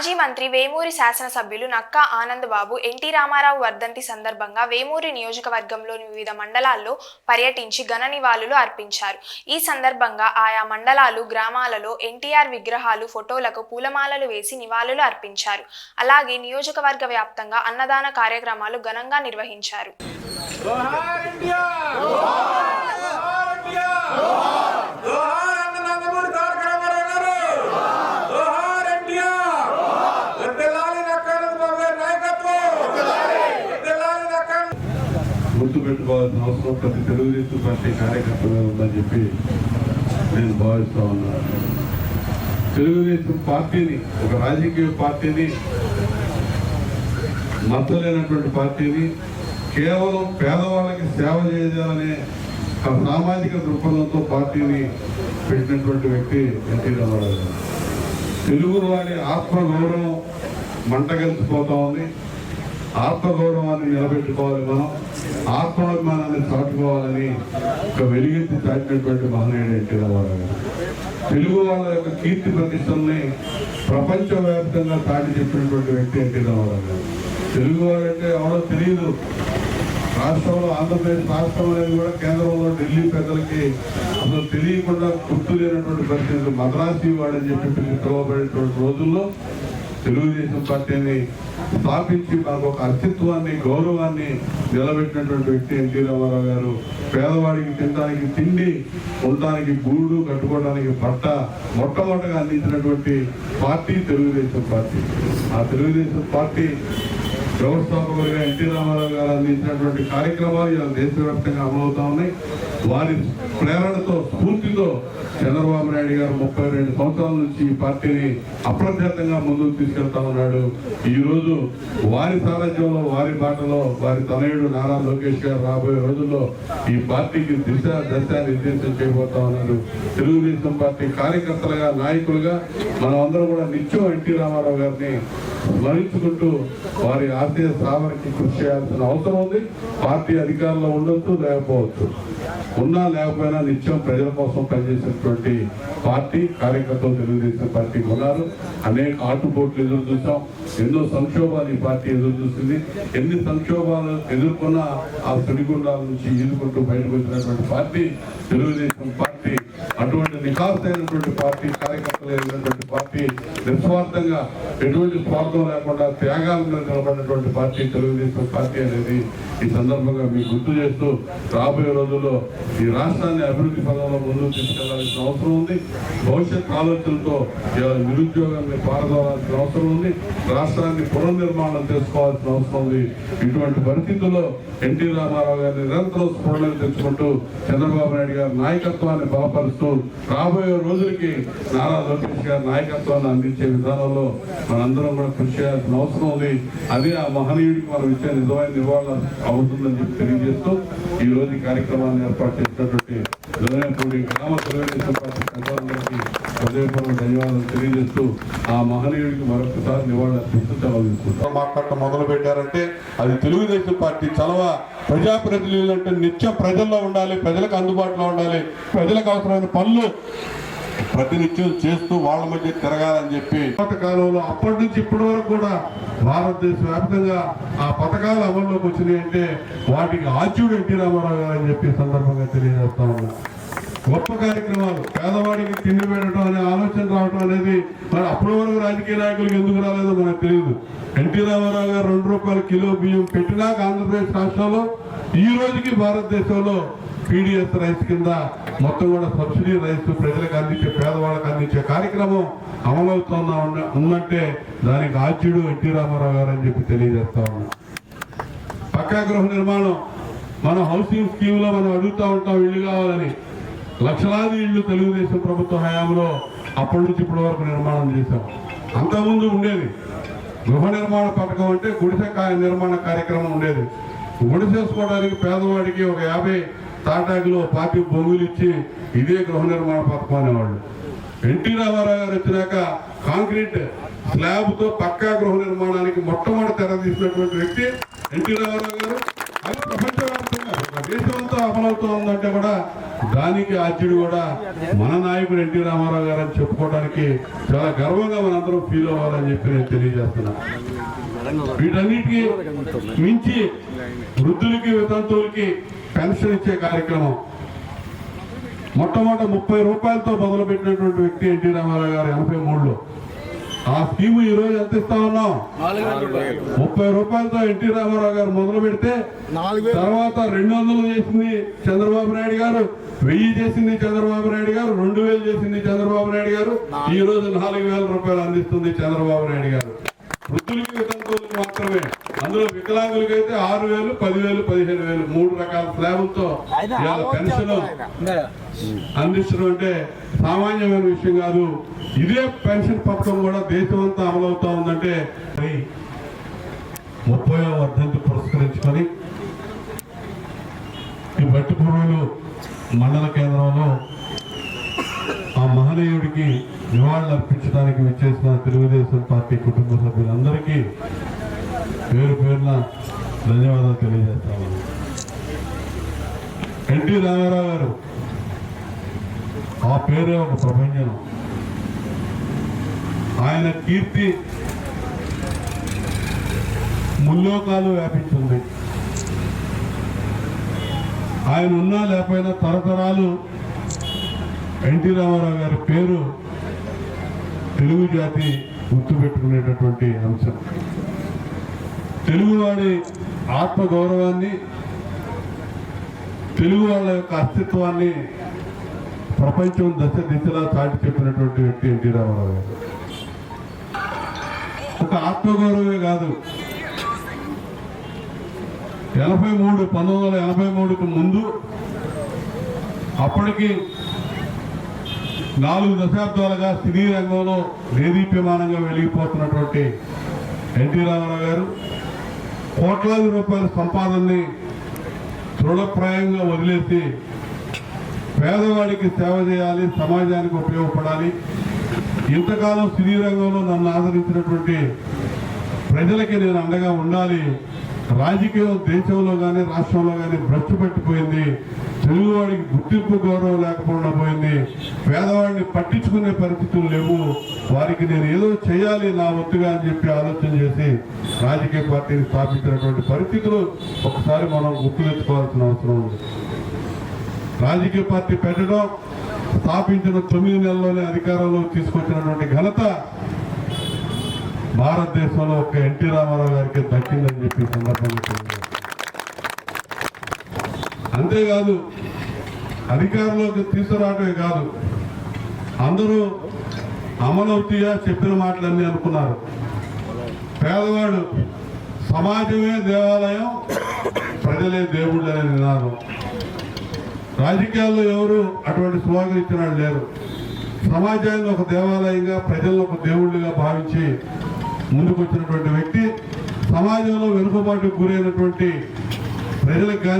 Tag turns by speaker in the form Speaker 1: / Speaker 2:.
Speaker 1: మాజీ మంత్రి వేమూరి శాసనసభ్యులు నక్కా ఆనందబాబు ఎన్టీ రామారావు వర్ధంతి సందర్భంగా వేమూరి నియోజకవర్గంలోని వివిధ మండలాల్లో పర్యటించి ఘన నివాళులు అర్పించారు. ఈ సందర్భంగా ఆయా మండలాలు, గ్రామాలలో ఎన్టీఆర్ విగ్రహాలు, ఫోటోలకు పూలమాలలు వేసి నివాళులు అర్పించారు. అలాగే నియోజకవర్గ వ్యాప్తంగా అన్నదాన కార్యక్రమాలు ఘనంగా నిర్వహించారు.
Speaker 2: గుర్తుపెట్టుకోవాల్సిన అవసరం ప్రతి తెలుగుదేశం పార్టీ కార్యకర్తగా ఉందని చెప్పి నేను భావిస్తా ఉన్నాను. తెలుగుదేశం పార్టీని, ఒక రాజకీయ పార్టీని, మద్దలేనటువంటి పార్టీని, కేవలం పేదవాళ్ళకి సేవ చేయాలనే సామాజిక దృక్పథంతో పార్టీని పెట్టినటువంటి వ్యక్తి ఎన్టీ రామారావు గారు. తెలుగు వారి ఆత్మగౌరవం మంటగలిసిపోతా ఉంది. ఆత్మగౌరవాన్ని నిలబెట్టుకోవాలి, మనం ఆత్మాభిమానాన్ని చాటుకోవాలని ఒక వెలుగెత్తి చాటినటువంటి మహనీయుడు ఎన్టీ రామారావు గారు. తెలుగు వాళ్ళ యొక్క కీర్తి ప్రతిష్టల్ని ప్రపంచవ్యాప్తంగా చాటి చెప్పినటువంటి వ్యక్తి ఎన్టీ రామారావు గారు. తెలుగు వారంటే ఎవరో తెలియదు. రాష్ట్రంలో ఆంధ్రప్రదేశ్ రాష్ట్రం అనేది కూడా కేంద్రంలో ఢిల్లీ పెద్దలకి అసలు తెలియకుండా గుర్తు లేనటువంటి పరిస్థితులు. మద్రాసీ వాడని చెప్పి పిలువబడేటువంటి రోజుల్లో తెలుగుదేశం పార్టీని స్థాపించి మనకు ఒక అస్తిత్వాన్ని, గౌరవాన్ని నిలబెట్టినటువంటి వ్యక్తి ఎన్టీ రామారావు గారు. పేదవాడికి తినడానికి తిండి, ఉండడానికి గూడు, కట్టుకోవడానికి బట్ట మొట్టమొదటిగా అందించినటువంటి పార్టీ తెలుగుదేశం పార్టీ. ఆ తెలుగుదేశం పార్టీ వ్యవస్థాపకులుగా ఎన్టీ రామారావు గారు అందించినటువంటి కార్యక్రమాలు ఇలా దేశవ్యాప్తంగా అమలవుతా ఉన్నాయి. వారి ప్రేరణతో, స్ఫూర్తితో చంద్రబాబు నాయుడు గారు 32 సంవత్సరాల నుంచి ఈ పార్టీని అప్రత్యర్థంగా ముందుకు తీసుకెళ్తా ఉన్నాడు. ఈ రోజు వారి సారథ్యంలో, వారి బాటలో వారి తనయుడు నారా లోకేష్ గారు రాబోయే రోజుల్లో ఈ పార్టీకి దశ నిర్దేశం చేయబోతా ఉన్నారు. తెలుగుదేశం పార్టీ కార్యకర్తలుగా, నాయకులుగా మనం అందరం కూడా నిత్యం ఎన్టీ రామారావు గారిని స్మరించుకుంటూ వారి ఆశయ సాధనకి కృషి చేయాల్సిన అవసరం ఉంది. పార్టీ అధికారంలో ఉండొచ్చు, లేకపోవచ్చు, ఉన్నా లేకపోయినా నిత్యం ప్రజల కోసం పనిచేసినటువంటి పార్టీ కార్యకర్తలు తెలుగుదేశం పార్టీకి ఉన్నారు. అనేక ఆటుపోట్లు ఎదురు చూసాం, ఎన్నో సంక్షోభాలు ఈ పార్టీ ఎదురు చూసింది. ఎన్ని సంక్షోభాలు ఎదుర్కొన్నా ఆ సుడిగుండాల నుంచి ఈదుకుంటూ బయటకు వచ్చినటువంటి పార్టీ తెలుగుదేశం పార్టీ. అటువంటి నిఖాసైనటువంటి పార్టీ, కార్యకర్తలు అయినటువంటి పార్టీ, నిస్వార్థంగా ఎటువంటి స్వార్థం లేకుండా త్యాగాల మీద నిలబడినటువంటి పార్టీ తెలుగుదేశం పార్టీ అనేది ఈ సందర్భంగా మీకు గుర్తు చేస్తూ, రాబోయే రోజుల్లో ఈ రాష్ట్రాన్ని అభివృద్ధి పదంలో ముందుకు తీసుకెళ్లాల్సిన అవసరం ఉంది. భవిష్యత్ ఆలోచనలతో నిరుద్యోగాన్ని పారదోలాల్సిన అవసరం ఉంది. రాష్ట్రాన్ని పునర్నిర్మాణం చేసుకోవాల్సిన అవసరం ఉంది. ఇటువంటి పరిస్థితుల్లో ఎన్టీ రామారావు గారిని నిరంతరం స్ఫురణలు తెచ్చుకుంటూ చంద్రబాబు నాయుడు గారి నాయకత్వాన్ని బలపరుస్తూ రాబోయే రోజులకి నారా లోకేష్ గారి నాయకత్వాన్ని అందించే విధానంలో మనందరం కూడా కృషి చేయాల్సిన అవసరం ఉంది. అదే ఆ మహనీయుడికి మనం ఇచ్చే నిజమైన నివాళులు అవుతుందని చెప్పి తెలియజేస్తూ ఈ రోజు ఈ కార్యక్రమాన్ని ఏర్పాటు చేసినటువంటి హృదయపూడి గ్రామ తెలుగుదేశం పార్టీ ప్రజలందరికీ హృదయపూర్వక ధన్యవాదాలు తెలియజేస్తూ ఆ మహనీయుడికి మరొకసారి నివాళులు అర్పిస్తూ సెలవు మాట్లాడటం మొదలు పెట్టారంటే అది తెలుగుదేశం పార్టీ చలవ. ప్రజాప్రతినిధులు అంటే నిత్యం ప్రజల్లో ఉండాలి, ప్రజలకు అందుబాటులో ఉండాలి, ప్రజలకు అవసరమైన పనులు ప్రతినిత్యం చేస్తూ వాళ్ళ మధ్య తిరగాలని చెప్పి కాలంలో అప్పటి నుంచి ఇప్పటి వరకు కూడా భారతదేశ వ్యాప్తంగా ఆ పథకాలు అమల్లోకి వచ్చినాయి అంటే వాటికి ఆద్యుడు ఎన్టీ రామారావు గారు అని చెప్పి సందర్భంగా తెలియజేస్తా ఉన్నాం. గొప్ప కార్యక్రమాలు, పేదవాడికి తిండి పెట్టడం అనే ఆలోచన రావడం అనేది మరి అప్పటి వరకు రాజకీయ నాయకులకు ఎందుకు రాలేదో మనకు తెలియదు. ఎన్టీ రామారావు గారు 2 రూపాయల కిలో బియ్యం పెట్టినాక ఆంధ్రప్రదేశ్ రాష్ట్రంలో ఈ రోజుకి భారతదేశంలో పీడిఎస్ రైస్ కింద మొత్తం కూడా సబ్సిడీ రైస్ ప్రజలకు అందించే, పేదవాళ్ళకి అందించే కార్యక్రమం అమలవుతున్నా ఉందంటే దానికి ఆద్యుడు ఎన్టీ రామారావు గారు అని చెప్పి తెలియజేస్తా ఉన్నాం. పక్కా గృహ నిర్మాణం, మనం హౌసింగ్ స్కీమ్ లో మనం అడుగుతూ ఉంటాం ఇల్లు కావాలని. లక్షలాది ఇళ్లు తెలుగుదేశం ప్రభుత్వ హయాంలో అప్పటి నుంచి ఇప్పటి వరకు నిర్మాణం చేశాం. అంతకుముందు ఉండేది గృహ నిర్మాణ పథకం అంటే గుడిసె నిర్మాణ కార్యక్రమం ఉండేది. గుడిసేసుకోవడానికి పేదవాడికి ఒక 50 తాటాకులు 40 బొంగులు ఇచ్చి ఇదే గృహ నిర్మాణ పథకం అనేవాళ్ళు. ఎన్టీ రామారావు గారు వచ్చినాక కాంక్రీట్ స్లాబ్తో పక్కా గృహ నిర్మాణానికి మొట్టమొదటి తెర తీసినటువంటి వ్యక్తి ఎన్టీ రామారావు గారు. అది ప్రపంచవ్యాప్తంగా దేశమంతా అమలవుతూ ఉందంటే కూడా దానికి ఆద్యుడు కూడా మన నాయకుడు ఎన్టీ రామారావు గారు అని చెప్పుకోవడానికి చాలా గర్వంగా మనందరం ఫీల్ అవ్వాలని చెప్పి నేను తెలియజేస్తున్నా. వీటన్నిటికీ మించి వృద్ధులకి వితంతువులకి పెన్షన్ ఇచ్చే కార్యక్రమం మొట్టమొదటి 30 రూపాయలతో మొదలుపెట్టినటువంటి వ్యక్తి ఎన్టీ రామారావు గారు 83లో. ఆ స్కీమ్ ఈ రోజు ఎంత ఇస్తా ఉన్నాం? 30 రూపాయలతో ఎన్టీ రామారావు గారు మొదలు పెడితే తర్వాత 200 చేసింది చంద్రబాబు నాయుడు గారు, 1000 చేసింది చంద్రబాబు నాయుడు గారు, 2000 చేసింది చంద్రబాబు నాయుడు గారు, ఈ రోజు 4000 రూపాయలు అందిస్తుంది చంద్రబాబు నాయుడు గారు. వృద్ధులకి వితంతువులకు మాత్రమే. అందులో వికలాంగులకి అయితే 6000, 10,000, 15,000 3 రకాల స్లాబులతో పెన్షన్ అందించడం అంటే సామాన్యమైన విషయం కాదు. ఇదే పెన్షన్ పథకం కూడా దేశం అంతా అమలవుతా ఉందంటే 30వ వర్ధంతి పురస్కరించుకొని ఈ బట్టిపురువులు మండల కేంద్రంలో ఆ మహనీయుడికి నివాళులు అర్పించడానికి విచ్చేసిన తెలుగుదేశం పార్టీ కుటుంబ సభ్యులందరికీ పేరు పేరున ధన్యవాదాలు తెలియజేస్తాను. ఎన్టీ రామారావు గారు ఆ పేరే ఒక ప్రపంచం. ఆయన కీర్తి ముల్లోకాలు వ్యాపించింది. ఆయన ఉన్నా లేకపోయినా తరతరాలు ఎన్టీ రామారావు గారి పేరు తెలుగు జాతి గుర్తుపెట్టుకునేటటువంటి అంశం. తెలుగువాడి ఆత్మగౌరవాన్ని, తెలుగు వాళ్ళ యొక్క అస్తిత్వాన్ని ప్రపంచం దశ దిశలా చాటి చెప్పినటువంటి వ్యక్తి ఎన్టీ రామారావు గారు. ఒక ఆత్మగౌరవమే కాదు, 1983కు ముందు అప్పటికి 4 దశాబ్దాలుగా సినీ రంగంలో దేదీప్యమానంగా వెలిగిపోతున్నటువంటి ఎన్టీ రామారావు గారు కోట్లాది రూపాయల సంపాదనని తృఢప్రాయంగా వదిలేసి పేదవాడికి సేవ చేయాలి, సమాజానికి ఉపయోగపడాలి, ఇంతకాలం సినీ రంగంలో నన్ను ఆదరించినటువంటి ప్రజలకి నేను అండగా ఉండాలి, రాజకీయం దేశంలో కానీ రాష్ట్రంలో కానీ భ్రష్టు పెట్టిపోయింది, తెలుగువాడికి గుర్తింపు గౌరవం లేకపోవడం పోయింది, పేదవాడిని పట్టించుకునే పరిస్థితులు లేవు, వారికి నేను ఏదో చేయాలి నా వంతుగా అని చెప్పి ఆలోచన చేసి రాజకీయ పార్టీని స్థాపించినటువంటి పరిస్థితులు ఒకసారి మనం గుర్తు తెచ్చుకోవాల్సిన అవసరం ఉంది. రాజకీయ పార్టీ పెట్టడం, స్థాపించిన 9 నెలల్లోనే అధికారంలో తీసుకొచ్చినటువంటి ఘనత భారతదేశంలో ఒక ఎన్టీ రామారావు గారికి దక్కిందని చెప్పి సందర్భంగా తెలియజేస్తారు. అంతేకాదు అధికారంలోకి తీసుకురావడమే కాదు, అందరూ అమలవుతాయా చెప్పిన మాటలన్నీ అనుకున్నారు. పేదవాడు సమాజమే దేవాలయం, ప్రజలే దేవుళ్ళు అనే నినాదం. రాజకీయాల్లో ఎవరు అటువంటి స్లోగన్ ఇచ్చిన వాళ్ళు లేరు. సమాజాన్ని ఒక దేవాలయంగా, ప్రజలను ఒక దేవుళ్ళుగా భావించి ముందుకు వచ్చినటువంటి వ్యక్తి, సమాజంలో వెనుకబాటుకు గురైనటువంటి ప్రజలకు కానీ